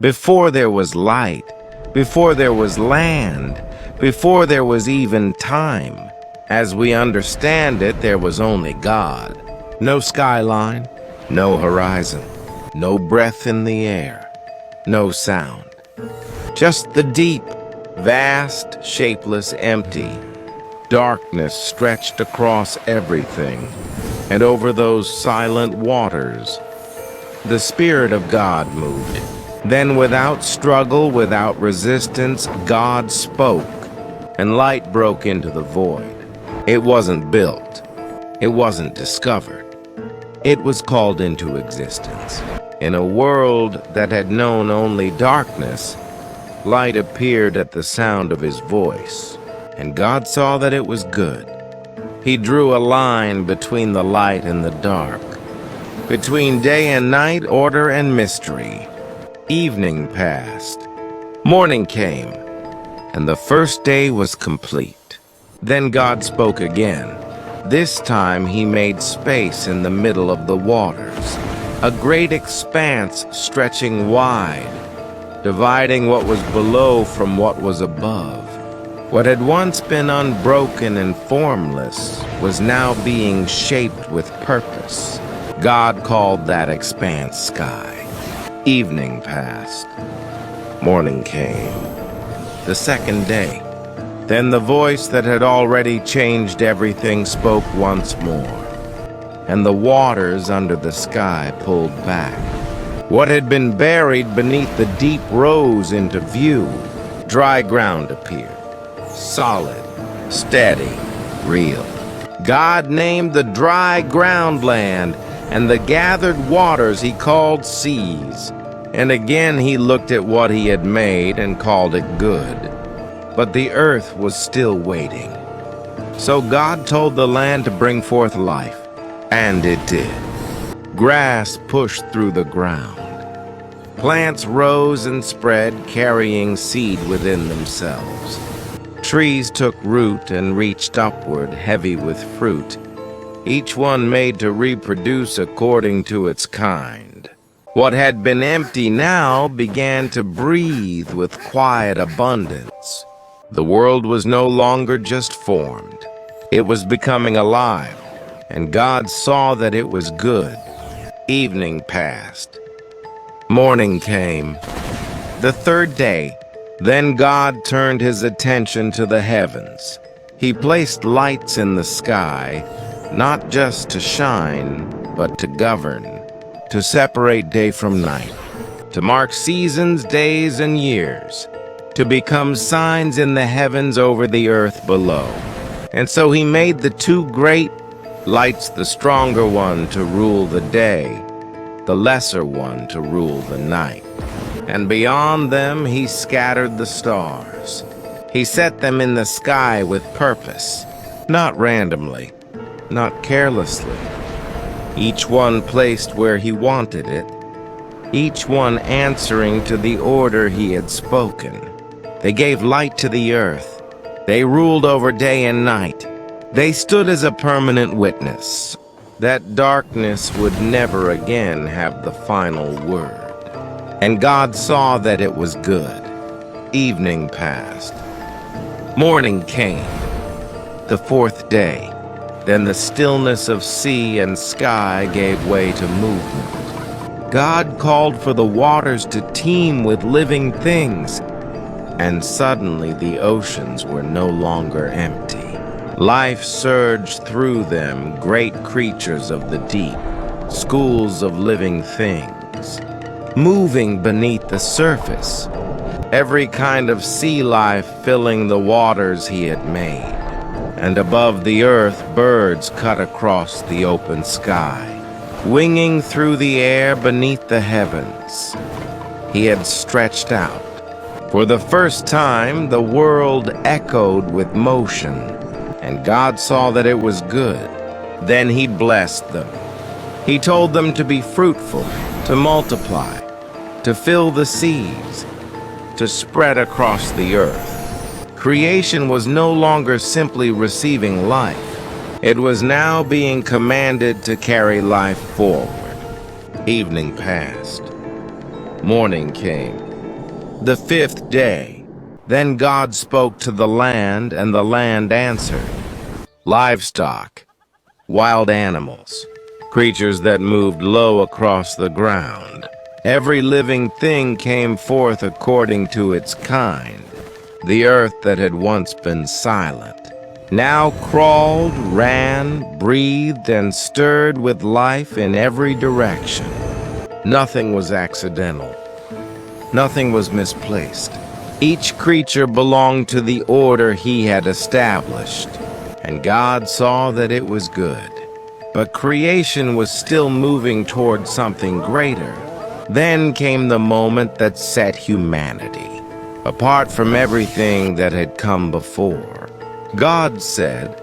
Before there was light, before there was land, before there was even time. As we understand it, there was only God. No skyline, no horizon, no breath in the air, no sound. Just the deep, vast, shapeless, empty. Darkness stretched across everything, and over those silent waters, the Spirit of God moved. Then without struggle, without resistance, God spoke, and light broke into the void. It wasn't built. It wasn't discovered. It was called into existence. In a world that had known only darkness, light appeared at the sound of his voice, and God saw that it was good. He drew a line between the light and the dark, between day and night, order and mystery. Evening passed. Morning came, and the first day was complete. Then God spoke again. This time he made space in the middle of the waters, a great expanse stretching wide, dividing what was below from what was above. What had once been unbroken and formless was now being shaped with purpose. God called that expanse sky. Evening passed. Morning came. The second day. Then the voice that had already changed everything spoke once more, and the waters under the sky pulled back. What had been buried beneath the deep rose into view. Dry ground appeared. Solid, steady, real. God named the dry ground land, and the gathered waters he called seas. And again he looked at what he had made and called it good. But the earth was still waiting. So God told the land to bring forth life, and it did. Grass pushed through the ground. Plants rose and spread, carrying seed within themselves. Trees took root and reached upward, heavy with fruit, each one made to reproduce according to its kind. What had been empty now began to breathe with quiet abundance. The world was no longer just formed. It was becoming alive, and God saw that it was good. Evening passed. Morning came. The third day. Then God turned his attention to the heavens. He placed lights in the sky, not just to shine, but to govern, to separate day from night, to mark seasons, days, and years, to become signs in the heavens over the earth below. And so he made the two great lights, the stronger one to rule the day, the lesser one to rule the night. And beyond them he scattered the stars. He set them in the sky with purpose, not randomly, not carelessly. Each one placed where he wanted it, each one answering to the order he had spoken. They gave light to the earth. They ruled over day and night. They stood as a permanent witness that darkness would never again have the final word. And God saw that it was good. Evening passed. Morning came. The fourth day. Then the stillness of sea and sky gave way to movement. God called for the waters to teem with living things, and suddenly the oceans were no longer empty. Life surged through them, great creatures of the deep, schools of living things, moving beneath the surface, every kind of sea life filling the waters he had made. And above the earth, birds cut across the open sky, winging through the air beneath the heavens. He had stretched out. For the first time, the world echoed with motion, and God saw that it was good. Then he blessed them. He told them to be fruitful, to multiply, to fill the seas, to spread across the earth. Creation was no longer simply receiving life. It was now being commanded to carry life forward. Evening passed. Morning came. The fifth day. Then God spoke to the land, and the land answered. Livestock, wild animals, creatures that moved low across the ground. Every living thing came forth according to its kind. The earth that had once been silent now crawled, ran, breathed, and stirred with life in every direction. Nothing was accidental. Nothing was misplaced. Each creature belonged to the order he had established, and God saw that it was good. But creation was still moving toward something greater. Then came the moment that set humanity apart from everything that had come before. God said,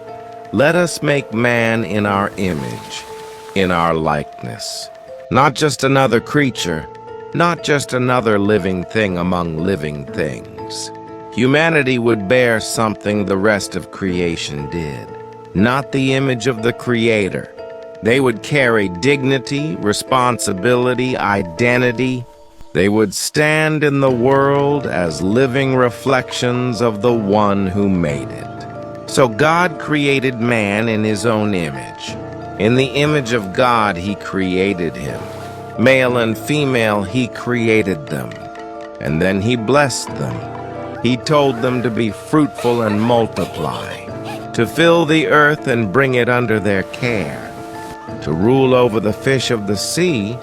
"Let us make man in our image, in our likeness." Not just another creature, not just another living thing among living things. Humanity would bear something the rest of creation did, not the image of the Creator. They would carry dignity, responsibility, identity. They would stand in the world as living reflections of the one who made it. So God created man in his own image. In the image of God, he created him. Male and female, he created them. And then he blessed them. He told them to be fruitful and multiply, to fill the earth and bring it under their care, to rule over the fish of the sea,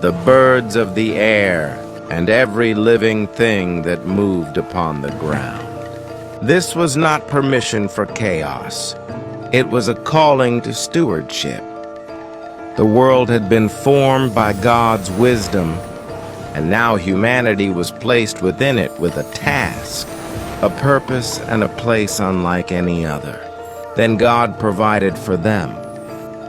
the birds of the air, and every living thing that moved upon the ground. This was not permission for chaos. It was a calling to stewardship. The world had been formed by God's wisdom, and now humanity was placed within it with a task, a purpose, and a place unlike any other. Then God provided for them.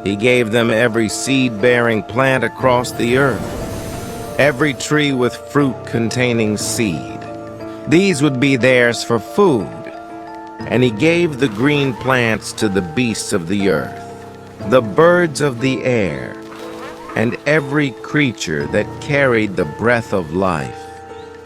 He gave them every seed-bearing plant across the earth, every tree with fruit containing seed. These would be theirs for food. And he gave the green plants to the beasts of the earth, the birds of the air, and every creature that carried the breath of life.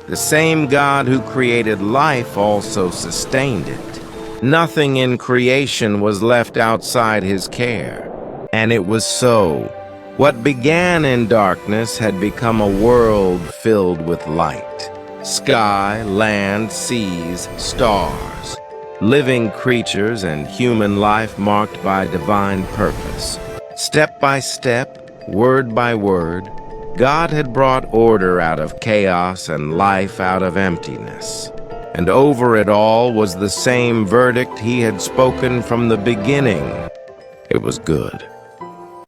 The same God who created life also sustained it. Nothing in creation was left outside his care. And it was so. What began in darkness had become a world filled with light. Sky, land, seas, stars, living creatures, and human life marked by divine purpose. Step by step, word by word, God had brought order out of chaos and life out of emptiness. And over it all was the same verdict he had spoken from the beginning. It was good.